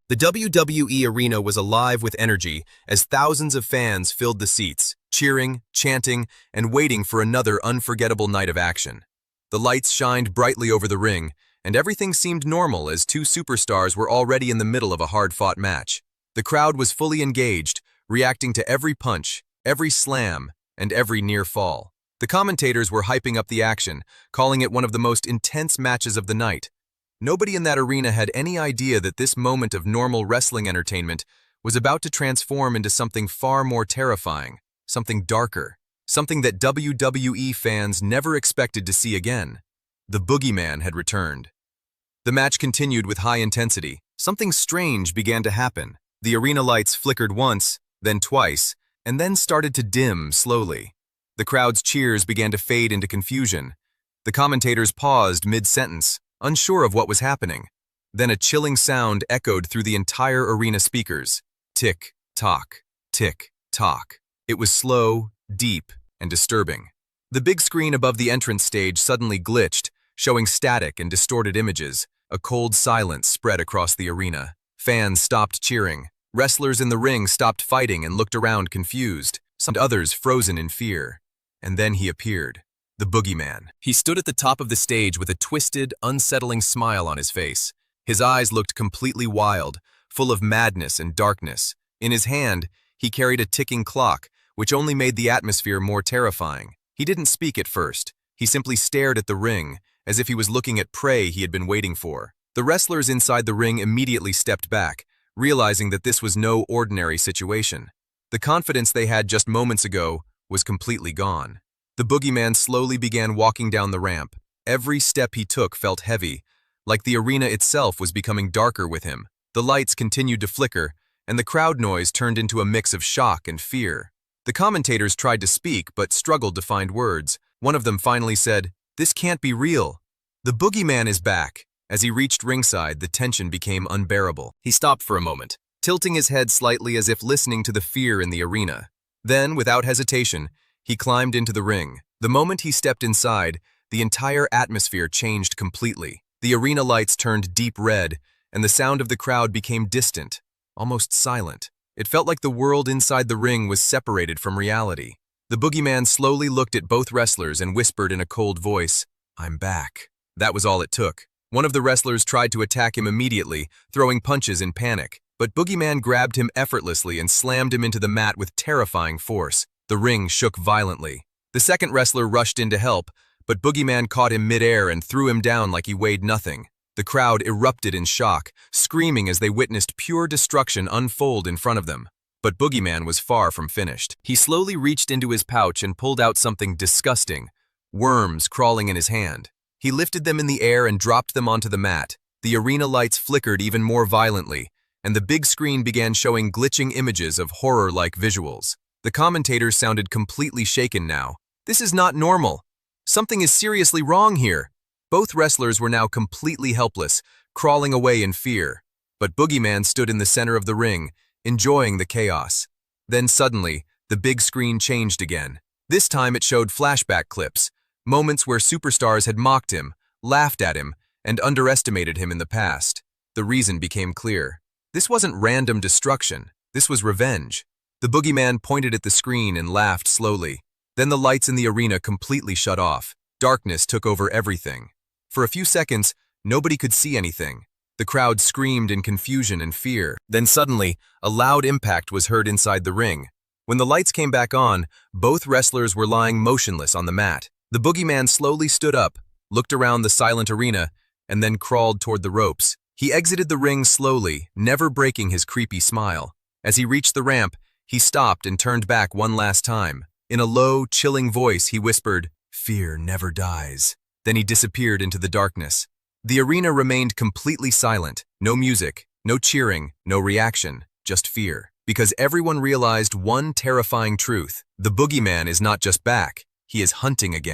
The WWE arena was alive with energy as thousands of fans filled the seats, cheering, chanting, and waiting for another unforgettable night of action. The lights shined brightly over the ring, and everything seemed normal as two superstars were already in the middle of a hard-fought match. The crowd was fully engaged, reacting to every punch, every slam, and every near fall. The commentators were hyping up the action, calling it one of the most intense matches of the night. Nobody in that arena had any idea that this moment of normal wrestling entertainment was about to transform into something far more terrifying, something darker, something that WWE fans never expected to see again. The Boogeyman had returned. The match continued with high intensity. Something strange began to happen. The arena lights flickered once, then twice, and then started to dim slowly. The crowd's cheers began to fade into confusion. The commentators paused mid-sentence, unsure of what was happening. Then a chilling sound echoed through the entire arena speakers. Tick-tock, tick-tock. It was slow, deep, and disturbing. The big screen above the entrance stage suddenly glitched, showing static and distorted images. A cold silence spread across the arena. Fans stopped cheering. Wrestlers in the ring stopped fighting and looked around confused, some others frozen in fear. And then he appeared. The Boogeyman. He stood at the top of the stage with a twisted, unsettling smile on his face. His eyes looked completely wild, full of madness and darkness. In his hand, he carried a ticking clock, which only made the atmosphere more terrifying. He didn't speak at first. He simply stared at the ring, as if he was looking at prey he had been waiting for. The wrestlers inside the ring immediately stepped back, realizing that this was no ordinary situation. The confidence they had just moments ago was completely gone. The Boogeyman slowly began walking down the ramp. Every step he took felt heavy, like the arena itself was becoming darker with him. The lights continued to flicker, and the crowd noise turned into a mix of shock and fear. The commentators tried to speak, but struggled to find words. One of them finally said, "This can't be real. The Boogeyman is back." As he reached ringside, the tension became unbearable. He stopped for a moment, tilting his head slightly as if listening to the fear in the arena. Then, without hesitation, he climbed into the ring. The moment he stepped inside, the entire atmosphere changed completely. The arena lights turned deep red, and the sound of the crowd became distant, almost silent. It felt like the world inside the ring was separated from reality. The Boogeyman slowly looked at both wrestlers and whispered in a cold voice, "I'm back." That was all it took. One of the wrestlers tried to attack him immediately, throwing punches in panic. But Boogeyman grabbed him effortlessly and slammed him into the mat with terrifying force. The ring shook violently. The second wrestler rushed in to help, but Boogeyman caught him mid-air and threw him down like he weighed nothing. The crowd erupted in shock, screaming as they witnessed pure destruction unfold in front of them. But Boogeyman was far from finished. He slowly reached into his pouch and pulled out something disgusting, worms crawling in his hand. He lifted them in the air and dropped them onto the mat. The arena lights flickered even more violently, and the big screen began showing glitching images of horror-like visuals. The commentators sounded completely shaken now. "This is not normal. Something is seriously wrong here." Both wrestlers were now completely helpless, crawling away in fear. But Boogeyman stood in the center of the ring, enjoying the chaos. Then suddenly, the big screen changed again. This time it showed flashback clips, moments where superstars had mocked him, laughed at him, and underestimated him in the past. The reason became clear. This wasn't random destruction. This was revenge. The Boogeyman pointed at the screen and laughed slowly. Then the lights in the arena completely shut off. Darkness took over everything. For a few seconds, nobody could see anything. The crowd screamed in confusion and fear. Then suddenly, a loud impact was heard inside the ring. When the lights came back on, both wrestlers were lying motionless on the mat. The Boogeyman slowly stood up, looked around the silent arena, and then crawled toward the ropes. He exited the ring slowly, never breaking his creepy smile. As he reached the ramp, he stopped and turned back one last time. In a low, chilling voice, he whispered, "Fear never dies." Then he disappeared into the darkness. The arena remained completely silent. No music, no cheering, no reaction, just fear. Because everyone realized one terrifying truth. The Boogeyman is not just back, he is hunting again.